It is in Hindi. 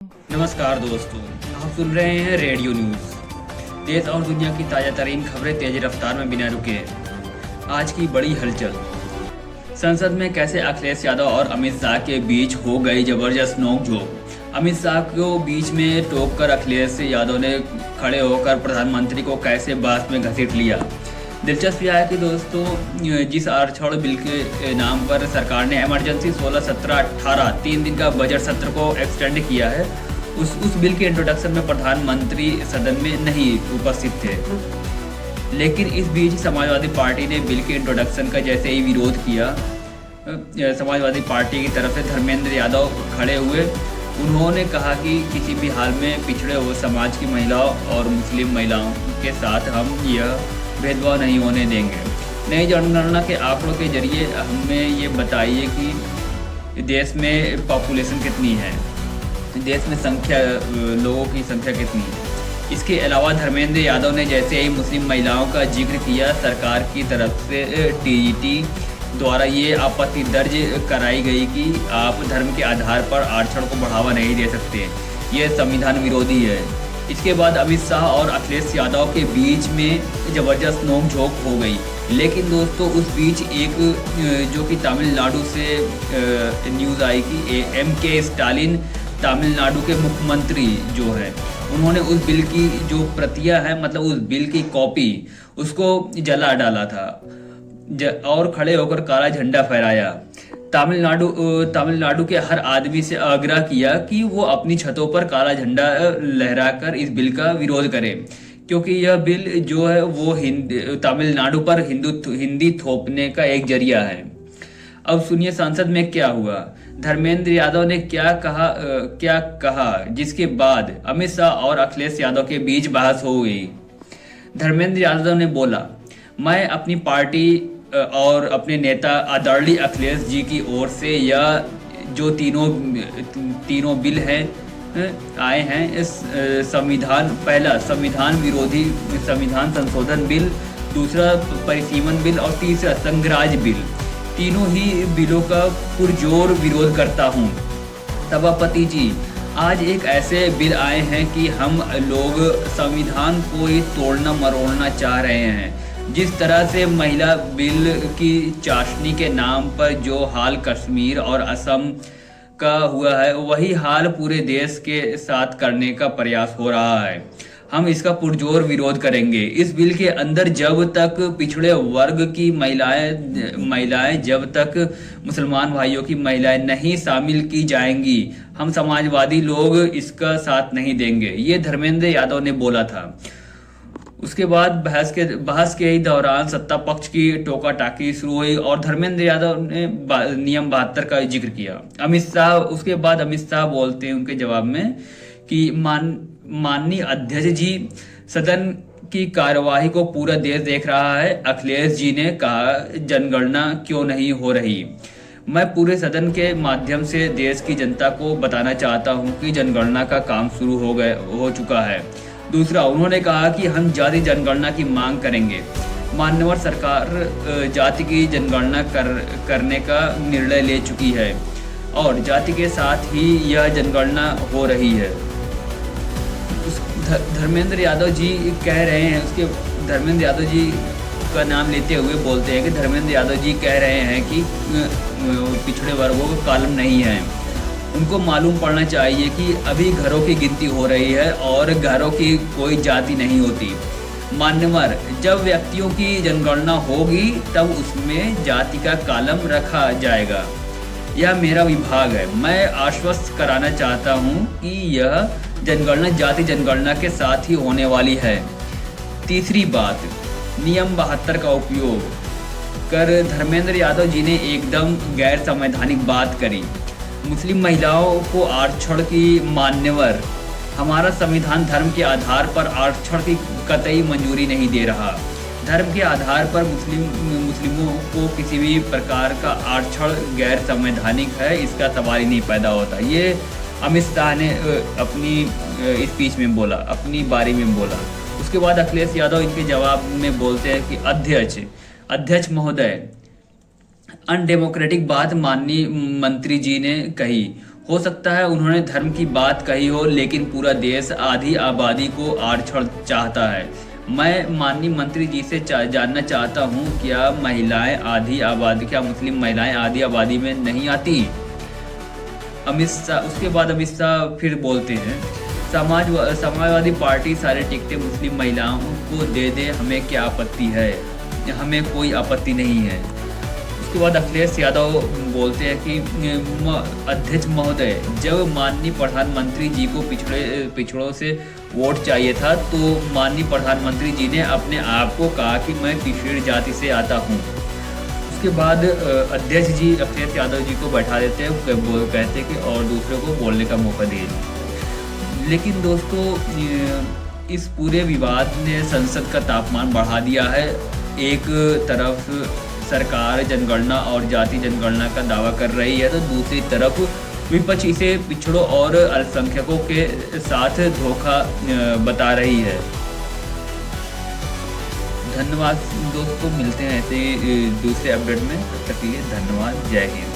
नमस्कार दोस्तों, आप सुन रहे हैं रेडियो न्यूज़। देश और दुनिया की ताज़ा तरीन खबरें तेज़ रफ्तार में बिना रुके। आज की बड़ी हलचल। संसद में कैसे अखिलेश यादव और अमित शाह के बीच हो गई जबरदस्त नोकझोंक। अमित शाह को बीच में टोककर अखिलेश यादव ने खड़े होकर प्रधानमंत्री को कैसे बहस में घसीट लिया। दिलचस्प यह है कि दोस्तों, जिस आरक्षण बिल के नाम पर सरकार ने इमरजेंसी 16, 17, 18 3 दिन का बजट सत्र को एक्सटेंड किया है, उस बिल के इंट्रोडक्शन में प्रधानमंत्री सदन में नहीं उपस्थित थे। लेकिन इस बीच समाजवादी पार्टी ने बिल के इंट्रोडक्शन का जैसे ही विरोध किया, समाजवादी पार्टी की तरफ से धर्मेंद्र यादव खड़े हुए। उन्होंने कहा कि किसी भी हाल में पिछड़े हुए समाज की महिलाओं और मुस्लिम महिलाओं के साथ हम यह भेदभाव नहीं होने देंगे। नई जनगणना के आंकड़ों के जरिए हमें ये बताइए कि देश में पॉपुलेशन कितनी है, देश में लोगों की संख्या कितनी है। इसके अलावा धर्मेंद्र यादव ने जैसे ही मुस्लिम महिलाओं का जिक्र किया, सरकार की तरफ से टीईटी द्वारा ये आपत्ति दर्ज कराई गई कि आप धर्म के आधार पर आरक्षण को बढ़ावा नहीं दे सकते, ये संविधान विरोधी है। इसके बाद अमित शाह और अखिलेश यादव के बीच में ज़बरदस्त नोकझोंक हो गई। लेकिन दोस्तों, उस बीच एक जो कि तमिलनाडु से न्यूज़ आई कि एम.के. स्टालिन तमिलनाडु के मुख्यमंत्री जो है, उन्होंने उस बिल की जो प्रतियां है, मतलब उस बिल की कॉपी, उसको जला डाला था और खड़े होकर काला झंडा फहराया। तमिलनाडु के हर आदमी से आग्रह किया कि वो अपनी छतों पर काला झंडा लहराकर इस बिल का विरोध करें, क्योंकि यह बिल जो है वो तमिलनाडु पर हिंदी थोपने का एक जरिया है। अब सुनिए संसद में क्या हुआ। धर्मेंद्र यादव ने क्या कहा, जिसके बाद अमित शाह और अखिलेश यादव के बीच बहस हो गई। धर्मेंद्र यादव ने बोला, मैं अपनी पार्टी और अपने नेता आदरणीय अखिलेश जी की ओर से यह जो तीनों बिल हैं आए हैं, इस पहला संविधान विरोधी संविधान संशोधन बिल, दूसरा परिसीमन बिल और तीसरा संघराज बिल, तीनों ही बिलों का पुरजोर विरोध करता हूँ। सभापति जी, आज एक ऐसे बिल आए हैं कि हम लोग संविधान को ही तोड़ना मरोड़ना चाह रहे हैं। जिस तरह से महिला बिल की चाशनी के नाम पर जो हाल कश्मीर और असम का हुआ है, वही हाल पूरे देश के साथ करने का प्रयास हो रहा है। हम इसका पुरजोर विरोध करेंगे। इस बिल के अंदर जब तक पिछड़े वर्ग की महिलाएं जब तक मुसलमान भाइयों की महिलाएं नहीं शामिल की जाएंगी, हम समाजवादी लोग इसका साथ नहीं देंगे, ये धर्मेंद्र यादव ने बोला था। उसके बाद बहस के ही दौरान सत्ता पक्ष की टोका टाकी शुरू हुई और धर्मेंद्र यादव ने नियम 72 का जिक्र किया। उसके बाद अमित शाह बोलते हैं उनके जवाब में कि माननीय अध्यक्ष जी, सदन की कार्यवाही को पूरा देश देख रहा है। अखिलेश जी ने कहा, जनगणना क्यों नहीं हो रही। मैं पूरे सदन के माध्यम से देश की जनता को बताना चाहता हूं कि जनगणना का काम शुरू हो चुका है। दूसरा, उन्होंने कहा कि हम जाति जनगणना की मांग करेंगे। मान्यवर सरकार जाति की जनगणना करने का निर्णय ले चुकी है और जाति के साथ ही यह जनगणना हो रही है। धर्मेंद्र यादव जी कह रहे हैं, धर्मेंद्र यादव जी का नाम लेते हुए बोलते हैं कि धर्मेंद्र यादव जी कह रहे हैं कि पिछड़े वर्गों का कॉलम नहीं है। उनको मालूम पड़ना चाहिए कि अभी घरों की गिनती हो रही है और घरों की कोई जाति नहीं होती। मान्यवर, जब व्यक्तियों की जनगणना होगी तब उसमें जाति का कॉलम रखा जाएगा। यह मेरा विभाग है। मैं आश्वस्त कराना चाहता हूं कि यह जनगणना जाति जनगणना के साथ ही होने वाली है। तीसरी बात, नियम 72 का उपयोग कर धर्मेंद्र यादव जी ने एकदम गैर संवैधानिक बात करी। मुस्लिम महिलाओं को आरक्षण की मान्यवर, हमारा संविधान धर्म के आधार पर आरक्षण की कतई मंजूरी नहीं दे रहा। धर्म के आधार पर मुस्लिमों को किसी भी प्रकार का आरक्षण गैर संवैधानिक है, इसका सवाल ही नहीं पैदा होता। ये अमित शाह ने अपनी स्पीच में बोला, अपनी बारी में बोला। उसके बाद अखिलेश यादव इनके जवाब में बोलते हैं कि अध्यक्ष महोदय, अनडेमोक्रेटिक बात माननीय मंत्री जी ने कही। हो सकता है उन्होंने धर्म की बात कही हो, लेकिन पूरा देश आधी आबादी को आरक्षण चाहता है। मैं माननीय मंत्री जी से जानना चाहता हूँ, क्या मुस्लिम महिलाएं आधी आबादी में नहीं आती? अमित शाह, उसके बाद अमित शाह फिर बोलते हैं, समाजवादी पार्टी सारे टिकटें मुस्लिम महिलाओं को दे दे, हमें क्या आपत्ति है? हमें कोई आपत्ति नहीं है। उसके बाद अखिलेश यादव बोलते हैं कि अध्यक्ष महोदय, जब माननीय प्रधानमंत्री जी को पिछड़ों से वोट चाहिए था तो माननीय प्रधानमंत्री जी ने अपने आप को कहा कि मैं पिछड़ी जाति से आता हूँ। उसके बाद अध्यक्ष जी अखिलेश यादव जी को बैठा देते हैं, कहते हैं कि और दूसरों को बोलने का मौका दिए। लेकिन दोस्तों, इस पूरे विवाद ने संसद का तापमान बढ़ा दिया है। एक तरफ सरकार जनगणना और जाति जनगणना का दावा कर रही है, तो दूसरी तरफ विपक्ष इसे पिछड़ों और अल्पसंख्यकों के साथ धोखा बता रही है। धन्यवाद दोस्तों, मिलते हैं ऐसे दूसरे अपडेट में। तब तक के लिए धन्यवाद। जय हिंद।